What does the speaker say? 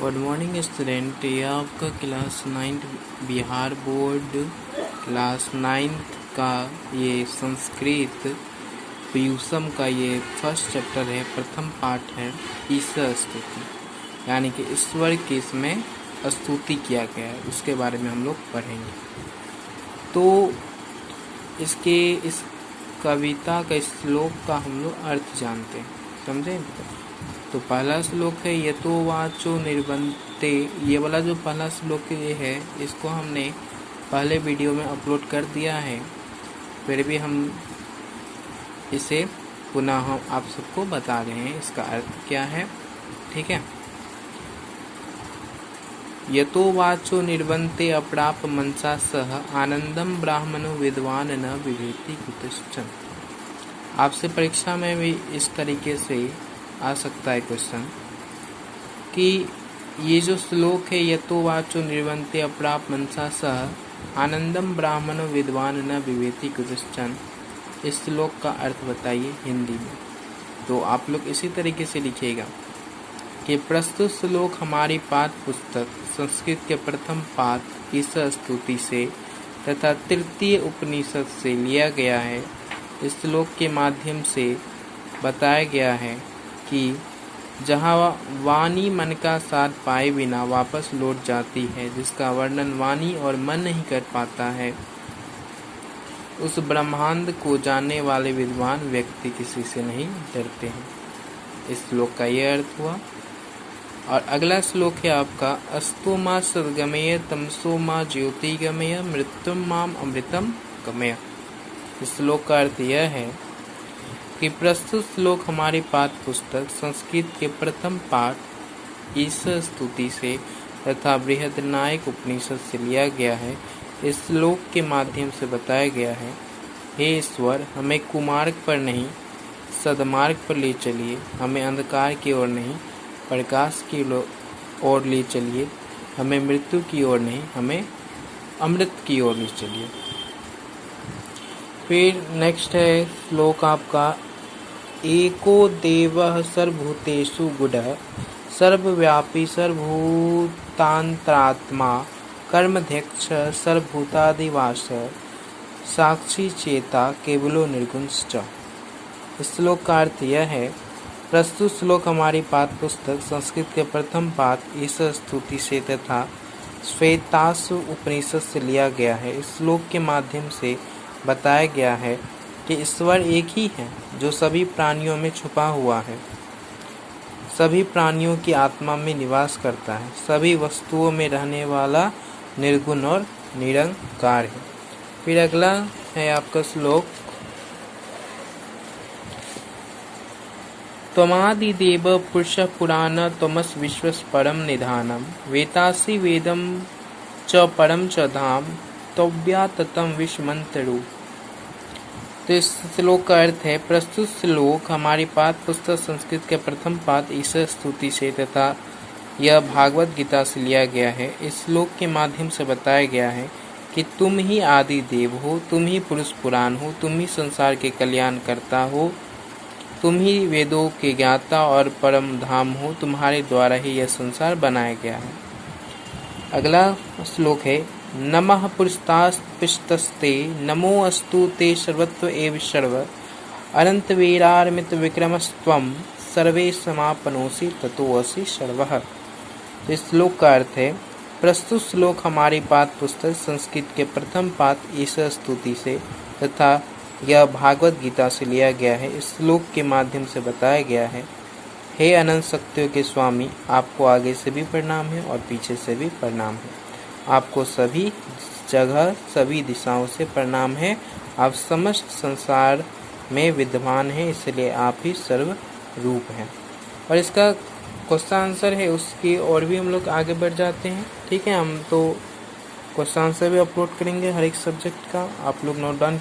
Good morning student, ये आपका class 9 Bihar board class 9 का ये संस्कृत पीयूषम का ये फर्स्ट चैप्टर है। प्रथम पाठ है ईश्वर स्तुति, यानी कि ईश्वर की इसमें स्तुति किया गया है, उसके बारे में हम लोग पढ़ेंगे। तो इस कविता का श्लोक का हम लोग अर्थ जानते हैं, समझे। तो पहला श्लोक है यतो वाचो निर्बन्ते। ये वाला जो पहला श्लोक ये है, इसको हमने पहले वीडियो में अपलोड कर दिया है, फिर भी हम इसे पुनः हम आप सबको बता रहे हैं इसका अर्थ क्या है। ठीक है। यतो वाचो निर्बन्ते अप्राप मनसा सह आनंदम ब्राह्मणो विद्वान न विवेति कुतश्चन। आपसे परीक्षा में भी इस तरीके से आ सकता है क्वेश्चन कि ये जो श्लोक है यतो वाचो निर्बन्ते अप्राप मनसा सह आनंदम ब्राह्मणो विद्वान न विवेति कुतश्चन, इस श्लोक का अर्थ बताइए हिंदी में। तो आप लोग इसी तरीके से लिखिएगा कि प्रस्तुत श्लोक हमारी पाठ्य पुस्तक संस्कृत के प्रथम पाठ ईश्वर स्तुति से तथा तृतीय उपनिषद से लिया गया है। इस श्लोक के माध्यम से बताया गया है कि जहाँ वाणी मन का साथ पाए बिना वापस लौट जाती है, जिसका वर्णन वाणी और मन नहीं कर पाता है, उस ब्रह्मांड को जानने वाले विद्वान व्यक्ति किसी से नहीं डरते हैं। इस श्लोक का यह अर्थ हुआ। और अगला श्लोक है आपका अस्तु मां सद्गमय तमसो मां ज्योतिगमय मृत्युम माम अमृतम गमय। इस श्लोक का अर्थ यह है कि प्रस्तुत श्लोक हमारी पाठ्य पुस्तक संस्कृत के प्रथम पाठ ईश्वर स्तुति से तथा बृहदारण्यक उपनिषद से लिया गया है। इस श्लोक के माध्यम से बताया गया है, हे ईश्वर, हमें कुमार्ग पर नहीं सद्मार्ग पर ले चलिए, हमें अंधकार की ओर नहीं प्रकाश की ओर ले चलिए, हमें मृत्यु की ओर नहीं हमें अमृत की ओर ले चलिए। फिर नेक्स्ट है श्लोक आपका एको देवः सर्वभूतेषु गूढ़ः सर्वव्यापी सर्वभूतान्तरात्मा कर्मध्यक्ष सर्वभूतादिवासः साक्षी चेता केवलो निर्गुणश्च। इस श्लोक का अर्थ यह है, प्रस्तुत श्लोक हमारी पाठ्य पुस्तक संस्कृत के प्रथम पाठ ईश्वर स्तुति से तथा श्वेतासु उपनिषद से लिया गया है। इस श्लोक के माध्यम से बताया गया है कि ईश्वर एक ही है जो सभी प्राणियों में छुपा हुआ है, सभी प्राणियों की आत्मा में निवास करता है, सभी वस्तुओं में रहने वाला निर्गुण और निरंकार है। फिर अगला है आपका श्लोक त्वमादिदेव पुरुषः पुराण त्वमस विश्वस् परम निधानम वेतासि वेदम च परम च धाम त्वया ततम विश्वमंतरू। तो इस श्लोक का अर्थ है, प्रस्तुत श्लोक हमारी पाठ्य पुस्तक संस्कृत के प्रथम पाठ ईश्वर स्तुति से तथा यह भागवत गीता से लिया गया है। इस श्लोक के माध्यम से बताया गया है कि तुम ही आदि देव हो, तुम ही पुरुष पुराण हो, तुम ही संसार के कल्याण करता हो, तुम ही वेदों के ज्ञाता और परम धाम हो, तुम्हारे द्वारा ही यह संसार बनाया गया है। अगला श्लोक है नमः पुरस्तास्पिष्टस्ते नमो अस्तु ते सर्वत्व एव सर्व अनंत वीरार्मित विक्रमस्त्वं सर्वे समापनोसि ततोऽसि सर्वः। तो इस श्लोक का अर्थ है, प्रस्तुत श्लोक हमारी पाठ्य पुस्तक संस्कृत के प्रथम पाठ ईश्वर स्तुति से तथा यह भागवत गीता से लिया गया है। इस श्लोक के माध्यम से बताया गया है, हे अनंत शक्तियों के स्वामी, आपको आगे से भी प्रणाम है और पीछे से भी प्रणाम है, आपको सभी जगह सभी दिशाओं से प्रणाम है, आप समस्त संसार में विद्यमान हैं, इसलिए आप ही सर्व रूप हैं। और इसका क्वेश्चन आंसर है उसकी और भी हम लोग आगे बढ़ जाते हैं। ठीक है, हम तो क्वेश्चन आंसर भी अपलोड करेंगे हर एक सब्जेक्ट का, आप लोग नोट डाउन